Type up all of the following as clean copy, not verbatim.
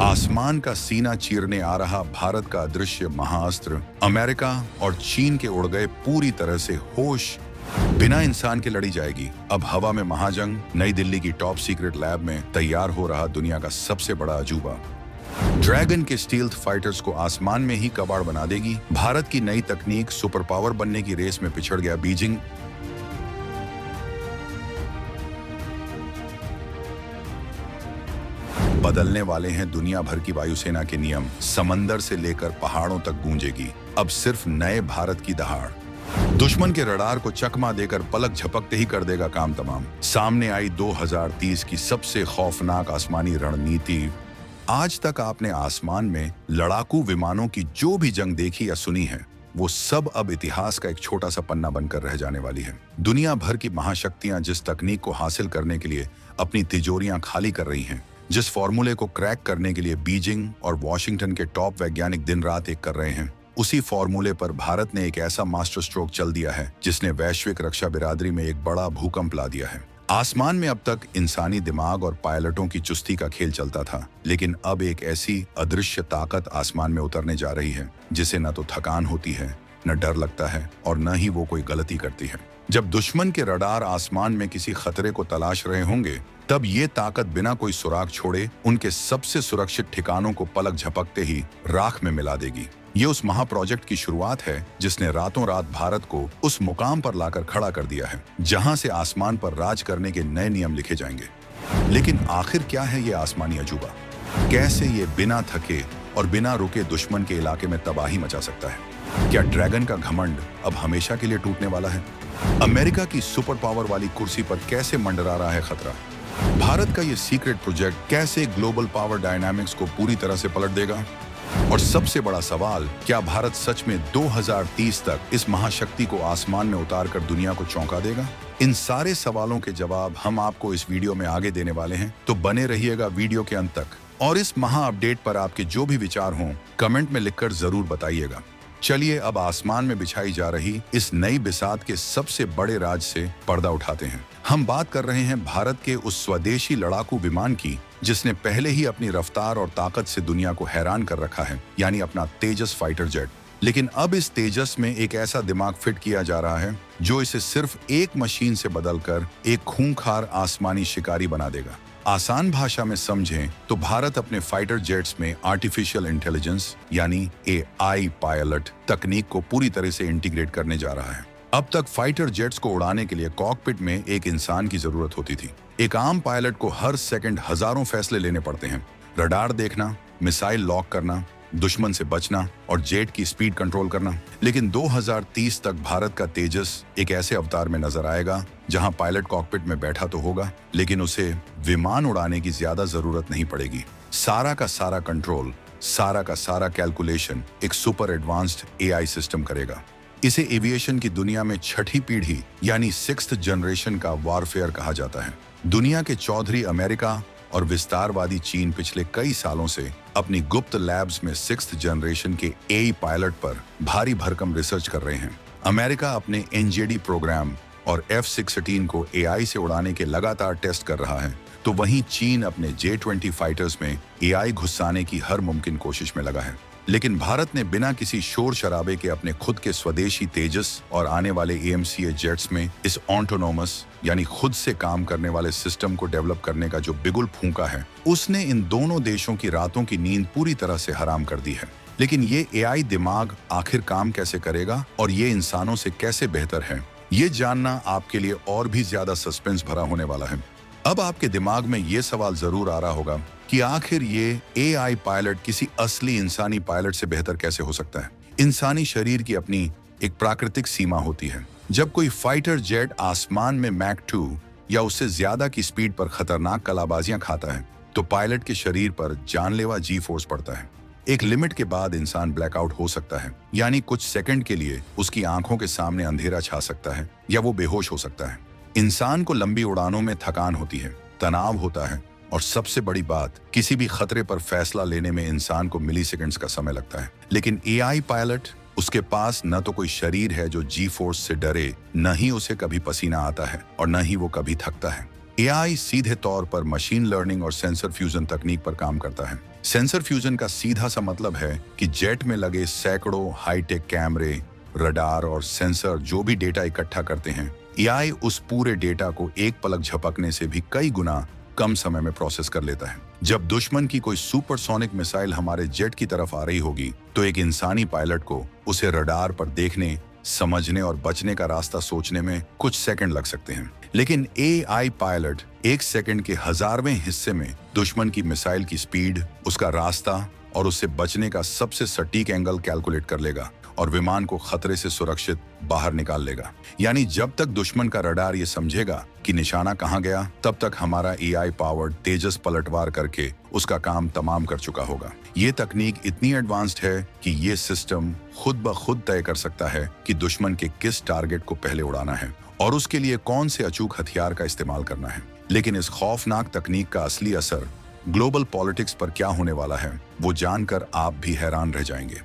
आसमान का सीना चीरने आ रहा भारत का अदृश्य महाअस्त्र अमेरिका और चीन के उड़ गए पूरी तरह से होश बिना इंसान के लड़ी जाएगी। अब हवा में महाजंग। नई दिल्ली की टॉप सीक्रेट लैब में तैयार हो रहा दुनिया का सबसे बड़ा अजूबा। ड्रैगन के स्टील्थ फाइटर्स को आसमान में ही कबाड़ बना देगी। भारत की नई तकनीक सुपर पावर बनने की रेस में पिछड़ गया बीजिंग। बदलने वाले हैं दुनिया भर की वायुसेना के नियम। समंदर से लेकर पहाड़ों तक गूंजेगी अब सिर्फ नए भारत की दहाड़। दुश्मन के रडार को चकमा देकर पलक झपकते ही कर देगा काम तमाम। सामने आई 2030 की सबसे खौफनाक आसमानी रणनीति। आज तक आपने आसमान में लड़ाकू विमानों की जो भी जंग देखी या सुनी है, वो सब अब इतिहास का एक छोटा सा पन्ना बनकर रह जाने वाली है। दुनिया भर की महाशक्तियां जिस तकनीक को हासिल करने के लिए अपनी तिजोरियां खाली कर रही हैं, जिस फॉर्मूले को क्रैक करने के लिए बीजिंग और वॉशिंगटन के टॉप वैज्ञानिक दिन रात एक कर रहे हैं, उसी फॉर्मूले पर भारत ने एक ऐसा मास्टर स्ट्रोक चल दिया है जिसने वैश्विक रक्षा बिरादरी में एक बड़ा भूकंप ला दिया है। आसमान में अब तक इंसानी दिमाग और पायलटों की चुस्ती का खेल चलता था, लेकिन अब एक ऐसी अदृश्य ताकत आसमान में उतरने जा रही है जिसे न तो थकान होती है, न डर लगता है और न ही वो कोई गलती करती है। जब दुश्मन के रडार आसमान में किसी खतरे को तलाश रहे होंगे, तब ये ताकत बिना कोई सुराग छोड़े उनके सबसे सुरक्षित ठिकानों को पलक झपकते ही राख में मिला देगी। ये उस महाप्रोजेक्ट की शुरुआत है जिसने रातों रात भारत को उस मुकाम पर लाकर खड़ा कर दिया है जहां से आसमान पर राज करने के नए नियम लिखे जाएंगे। लेकिन आखिर क्या है ये आसमानी अजूबा? कैसे ये बिना थके और बिना रुके दुश्मन के इलाके में तबाही मचा सकता है? क्या ड्रैगन का घमंड अब हमेशा के लिए टूटने वाला है? अमेरिका की सुपर पावर वाली कुर्सी पर कैसे मंडरा रहा है खतरा? भारत का ये सीक्रेट प्रोजेक्ट कैसे ग्लोबल पावर डायनामिक्स को पूरी तरह से पलट देगा? और सबसे बड़ा सवाल, क्या भारत सच में 2030 तक इस महाशक्ति को आसमान में उतारकर दुनिया को चौंका देगा? इन सारे सवालों के जवाब हम आपको इस वीडियो में आगे देने वाले हैं, तो बने रहिएगा वीडियो के अंत तक। और इस महा अपडेट पर आपके जो भी विचार हों, कमेंट में लिखकर जरूर बताइएगा। चलिए अब आसमान में बिछाई जा रही इस नई बिसात के सबसे बड़े राज से पर्दा उठाते हैं। हम बात कर रहे हैं भारत के उस स्वदेशी लड़ाकू विमान की जिसने पहले ही अपनी रफ्तार और ताकत से दुनिया को हैरान कर रखा है, यानी अपना तेजस फाइटर जेट। लेकिन अब इस तेजस में एक ऐसा दिमाग फिट किया जा रहा है जो इसे सिर्फ एक मशीन से बदलकर एक खूंखार आसमानी शिकारी बना देगा। आसान भाषा में समझें तो भारत अपने फाइटर जेट्स में आर्टिफिशियल इंटेलिजेंस यानी AI पायलट तकनीक को पूरी तरह से इंटीग्रेट करने जा रहा है। अब तक फाइटर जेट्स को उड़ाने के लिए कॉकपिट में एक इंसान की जरूरत होती थी। एक आम पायलट को हर सेकंड हजारों फैसले लेने पड़ते हैं। रडार देखना, मिसाइल लॉक करना, दुश्मन से बचना और जेट की स्पीड कंट्रोल करना। लेकिन 2030 तक भारत का तेजस एक ऐसे अवतार में नजर आएगा जहां पायलट कॉकपिट में बैठा तो होगा, लेकिन उसे विमान उड़ाने की ज्यादा जरूरत नहीं पड़ेगी। सारा का सारा कंट्रोल, सारा का सारा कैलकुलेशन एक सुपर एडवांस्ड AI सिस्टम करेगा। इसे एविएशन की दुनिया में छठी पीढ़ी यानी 6th जनरेशन का वॉरफेयर कहा जाता है। दुनिया के चौधरी अमेरिका और विस्तारवादी चीन पिछले कई सालों से अपनी गुप्त लैब्स में 6th जनरेशन के AI पायलट पर भारी भरकम रिसर्च कर रहे हैं। अमेरिका अपने NGD प्रोग्राम और F-16 को AI से उड़ाने के लगातार टेस्ट कर रहा है, तो वहीं चीन अपने J-20 फाइटर्स में AI घुसाने की हर मुमकिन कोशिश में लगा है। लेकिन भारत ने बिना किसी शोर शराबे के अपने खुद के स्वदेशी तेजस और आने वाले AMCA जेट्स में इस ऑटोनोमस यानी खुद से काम करने वाले सिस्टम को डेवलप करने का जो बिगुल फूंका है, उसने इन दोनों देशों की रातों की नींद पूरी तरह से हराम कर दी है। लेकिन ये AI दिमाग आखिर काम कैसे करेगा और ये इंसानों से कैसे बेहतर है, ये जानना आपके लिए और भी ज्यादा सस्पेंस भरा होने वाला है। अब आपके दिमाग में ये सवाल जरूर आ रहा होगा कि आखिर ये AI पायलट किसी असली इंसानी पायलट से बेहतर कैसे हो सकता है? इंसानी शरीर की अपनी एक प्राकृतिक सीमा होती है। जब कोई फाइटर जेट आसमान में मैक 2 या उससे ज्यादा की स्पीड पर खतरनाक कलाबाजियां खाता है, तो पायलट के शरीर पर जानलेवा जी फोर्स पड़ता है। एक लिमिट के बाद इंसान ब्लैकआउट हो सकता है, यानी कुछ सेकंड के लिए उसकी आंखों के सामने अंधेरा छा सकता है या वो बेहोश हो सकता है। इंसान को लंबी उड़ानों में थकान होती है, तनाव होता है और सबसे बड़ी बात, किसी भी खतरे पर फैसला लेने में इंसान को मिलीसेकंड्स का समय लगता है। लेकिन AI पायलट, उसके पास न तो कोई शरीर है जो जी फोर्स से डरे, न ही उसे कभी पसीना आता है और न ही वो कभी थकता है। एआई सीधे तौर पर मशीन लर्निंग और सेंसर फ्यूजन तकनीक पर काम करता है। सेंसर फ्यूजन का सीधा सा मतलब है कि जेट में लगे सैकड़ों हाईटेक कैमरे, रडार और सेंसर जो भी डेटा इकट्ठा करते हैं, एआई उस पूरे डेटा को एक पलक झपकने से भी कई गुना कम समय में प्रोसेस कर लेता है। जब दुश्मन की कोई सुपरसोनिक मिसाइल हमारे जेट की तरफ आ रही होगी, तो एक इंसानी पायलट को उसे रडार पर देखने, समझने और बचने का रास्ता सोचने में कुछ सेकंड लग सकते हैं। लेकिन एआई पायलट एक सेकंड के 1000वें हिस्से में दुश्मन की मिसाइल की स्पीड, उसका रास्ता और उससे बचने का सबसे सटीक एंगल कैलकुलेट कर लेगा और विमान को खतरे से सुरक्षित बाहर निकाल लेगा। यानी जब तक दुश्मन का रडार ये समझेगा कि निशाना कहां गया, तब तक हमारा एआई पावर्ड तेजस पलटवार करके उसका काम तमाम कर चुका होगा। ये तकनीक इतनी एडवांस्ड है कि ये सिस्टम खुद ब खुद तय कर सकता है कि दुश्मन के किस टारगेट को पहले उड़ाना है और उसके लिए कौन से अचूक हथियार का इस्तेमाल करना है। लेकिन इस खौफनाक तकनीक का असली असर ग्लोबल पॉलिटिक्स पर क्या होने वाला है, वो जानकर आप भी हैरान रह जाएंगे।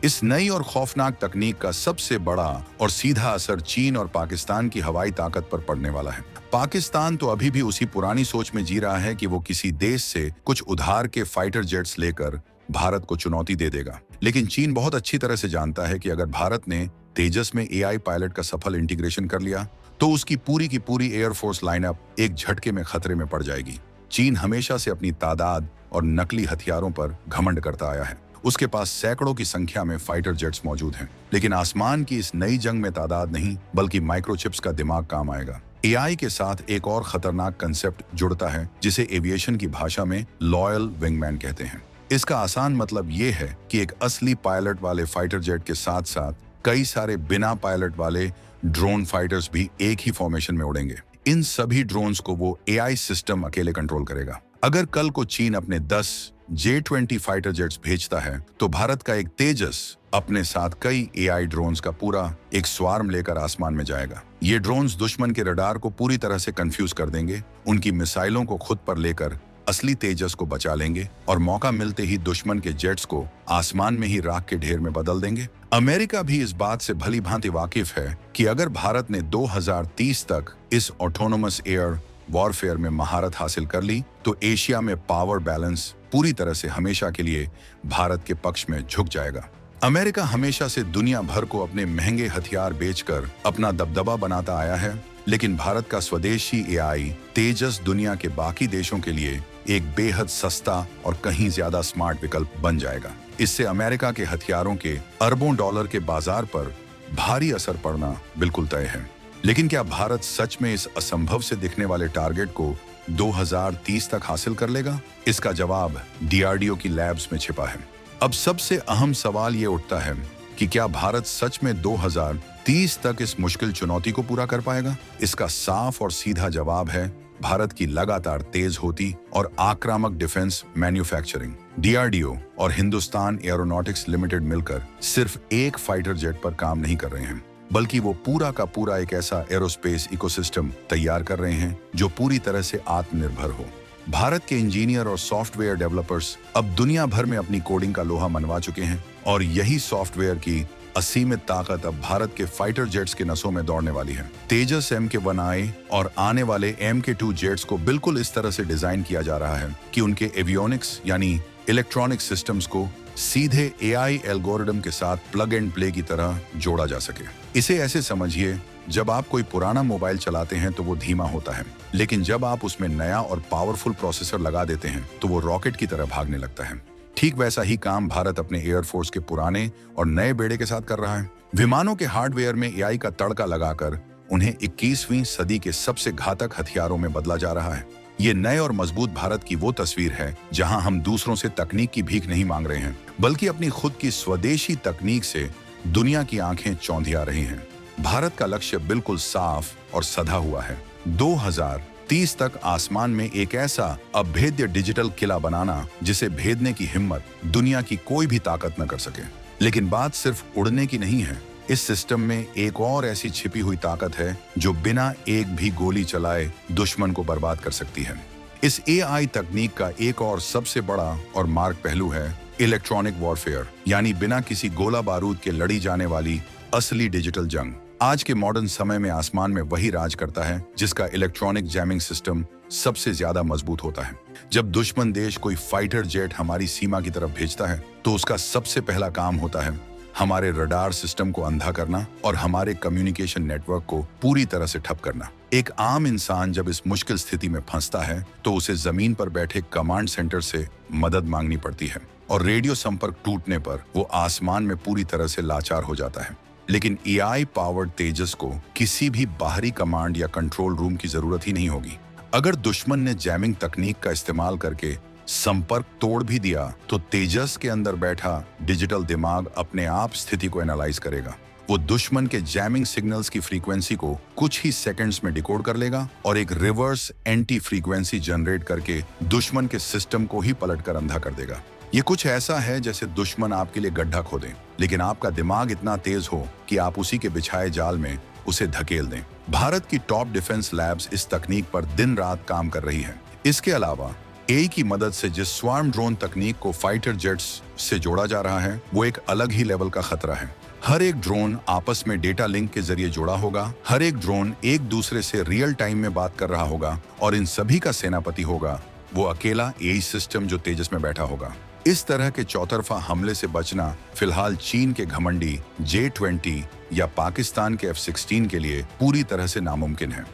इस नई और खौफनाक तकनीक का सबसे बड़ा और सीधा असर चीन और पाकिस्तान की हवाई ताकत पर पड़ने वाला है। पाकिस्तान तो अभी भी उसी पुरानी सोच में जी रहा है कि वो किसी देश से कुछ उधार के फाइटर जेट्स लेकर भारत को चुनौती दे देगा। लेकिन चीन बहुत अच्छी तरह से जानता है कि अगर भारत ने तेजस में एआई पायलट का सफल इंटीग्रेशन कर लिया, तो उसकी की पूरी एयरफोर्स लाइनअप एक झटके में खतरे में पड़ जाएगी। चीन हमेशा से अपनी तादाद और नकली हथियारों पर घमंड करता आया है। उसके पास सैकड़ों की संख्या में फाइटर जेट्स मौजूद हैं। लेकिन आसमान की इस नई जंग में तादाद नहीं, बल्कि माइक्रोचिप्स का दिमाग काम आएगा। एआई के साथ एक और खतरनाक कंसेप्ट जुड़ता है, जिसे एविएशन की भाषा में लॉयल विंगमैन कहते हैं। इसका आसान मतलब ये है कि एक असली पायलट वाले फाइटर जेट के साथ साथ कई सारे बिना पायलट वाले ड्रोन फाइटर्स भी एक ही फॉर्मेशन में उड़ेंगे। इन सभी ड्रोन्स को वो एआई सिस्टम अकेले कंट्रोल करेगा। अगर कल को चीन अपने 10 J-20 फाइटर जेट्स भेजता है, तो भारत का एक तेजस अपने साथ कई एआई ड्रोन्स का पूरा एक स्वार्म लेकर आसमान में जाएगा। ये ड्रोन्स दुश्मन के रडार को पूरी तरह से कंफ्यूज कर देंगे, उनकी मिसाइलों को खुद पर लेकर असली तेजस को बचा लेंगे और मौका मिलते ही दुश्मन के जेट्स को आसमान में ही राख के ढेर में बदल देंगे। अमेरिका भी इस बात से भली भांति वाकिफ है कि अगर भारत ने 2030 तक इस ऑटोनोमस एयर वॉरफेयर में महारत हासिल कर ली, तो एशिया में पावर बैलेंस पूरी तरह से हमेशा के लिए भारत के पक्ष में झुक जाएगा। अमेरिका हमेशा से दुनिया भर को अपने महंगे हथियार बेचकर अपना दबदबा बनाता आया है, लेकिन भारत का स्वदेशी एआई तेजस दुनिया के बाकी देशों के लिए एक बेहद सस्ता और कहीं ज्यादा स्मार्ट विकल्प बन जाएगा। इससे अमेरिका के हथियारों के अरबों डॉलर के बाजार पर भारी असर पड़ना बिल्कुल तय है। लेकिन क्या भारत सच में इस असंभव से दिखने वाले टारगेट को 2030 तक हासिल कर लेगा? इसका जवाब डीआरडीओ की लैब्स में छिपा है। अब सबसे अहम सवाल ये उठता है कि क्या भारत सच में 2030 तक इस मुश्किल चुनौती को पूरा कर पाएगा? इसका साफ और सीधा जवाब है भारत की लगातार तेज होती और आक्रामक डिफेंस मैन्युफैक्चरिंग। डीआरडीओ और हिंदुस्तान एरोनॉटिक्स लिमिटेड मिलकर सिर्फ एक फाइटर जेट पर काम नहीं कर रहे हैं, बल्कि वो पूरा का पूरा एक ऐसा एरोस्पेस इकोसिस्टम तैयार कर रहे हैं जो पूरी तरह से आत्मनिर्भर हो। भारत के इंजीनियर और सॉफ्टवेयर डेवलपर्स अब दुनिया भर में अपनी कोडिंग का लोहा मनवा चुके हैं और यही सॉफ्टवेयर की असीमित ताकत अब भारत के फाइटर जेट्स के नसों में दौड़ने वाली है। तेजस MK1I और आने वाले MK2 जेट्स को बिल्कुल इस तरह से डिजाइन किया जा रहा है कि उनके एवियोनिक्स यानी इलेक्ट्रॉनिक सिस्टम्स को सीधे एआई एल्गोरिदम के साथ प्लग एंड प्ले की तरह जोड़ा जा सके। इसे ऐसे समझिए, जब आप कोई पुराना मोबाइल चलाते हैं तो वो धीमा होता है, लेकिन जब आप उसमें नया और पावरफुल प्रोसेसर लगा देते हैं तो वो रॉकेट की तरह भागने लगता है। ठीक वैसा ही काम भारत अपने एयरफोर्स के पुराने और नए बेड़े के साथ कर रहा है। विमानों के हार्डवेयर में एआई का तड़का लगाकर उन्हें 21वीं सदी के सबसे घातक हथियारों में बदला जा रहा है। ये नए और मजबूत भारत की वो तस्वीर है जहां हम दूसरों से तकनीक की भीख नहीं मांग रहे हैं, बल्कि अपनी खुद की स्वदेशी तकनीक से दुनिया की आंखें चौंधिया रही हैं। भारत का लक्ष्य बिल्कुल साफ और सधा हुआ है। 2030 तक आसमान में एक ऐसा अभेद्य डिजिटल किला बनाना जिसे भेदने की हिम्मत दुनिया की कोई भी ताकत न कर सके। लेकिन बात सिर्फ उड़ने की नहीं है। इस सिस्टम में एक और ऐसी छिपी हुई ताकत है जो बिना एक भी गोली चलाए दुश्मन को बर्बाद कर सकती है। इस एआई तकनीक का एक और सबसे बड़ा और मार्ग पहलू है इलेक्ट्रॉनिक वॉरफेयर, यानी बिना किसी गोला बारूद के लड़ी जाने वाली असली डिजिटल जंग। आज के मॉडर्न समय में आसमान में वही राज करता है जिसका इलेक्ट्रॉनिक जैमिंग सिस्टम सबसे ज्यादा मजबूत होता है। जब दुश्मन देश कोई फाइटर जेट हमारी सीमा की तरफ भेजता है तो उसका सबसे पहला काम होता है हमारे रडार सिस्टम को अंधा करना और हमारे कम्युनिकेशन नेटवर्क को पूरी तरह से ठप करना। एक आम इंसान जब इस मुश्किल स्थिति में फंसता है तो उसे जमीन पर बैठे कमांड सेंटर से मदद मांगनी पड़ती है और रेडियो संपर्क टूटने पर वो आसमान में पूरी तरह से लाचार हो जाता है। लेकिन एआई पावर्ड तेजस को किसी भी बाहरी कमांड या कंट्रोल रूम की जरूरत ही नहीं होगी। अगर दुश्मन ने जैमिंग तकनीक का इस्तेमाल करके संपर्क तोड़ भी दिया तो तेजस के अंदर बैठा डिजिटल दिमाग अपने आप स्थिति को एनालाइज करेगा। वो दुश्मन के जैमिंग सिग्नल्स की फ्रीक्वेंसी को कुछ ही सेकंड्स में डिकोड कर लेगा और एक रिवर्स एंटी फ्रीक्वेंसी जनरेट करके दुश्मन के सिस्टम को ही पलटकर अंधा कर देगा। ये कुछ ऐसा है जैसे दुश्मन आपके लिए गड्ढा खोदे, लेकिन आपका दिमाग इतना तेज हो कि आप उसी के बिछाए जाल में उसे धकेल दें। भारत की टॉप डिफेंस लैब्स इस तकनीक पर दिन रात काम कर रही है। इसके अलावा एआई की मदद से जिस स्वार्म ड्रोन तकनीक को फाइटर जेट्स से जोड़ा जा रहा है वो एक अलग ही लेवल का खतरा है। हर एक ड्रोन आपस में डेटा लिंक के जरिए जुड़ा होगा, हर एक ड्रोन एक दूसरे से रियल टाइम में बात कर रहा होगा और इन सभी का सेनापति होगा वो अकेला एआई सिस्टम जो तेजस में बैठा होगा। इस तरह के चौतरफा हमले से बचना फिलहाल चीन के घमंडी J-20 या पाकिस्तान के F-16 के लिए पूरी तरह से नामुमकिन है।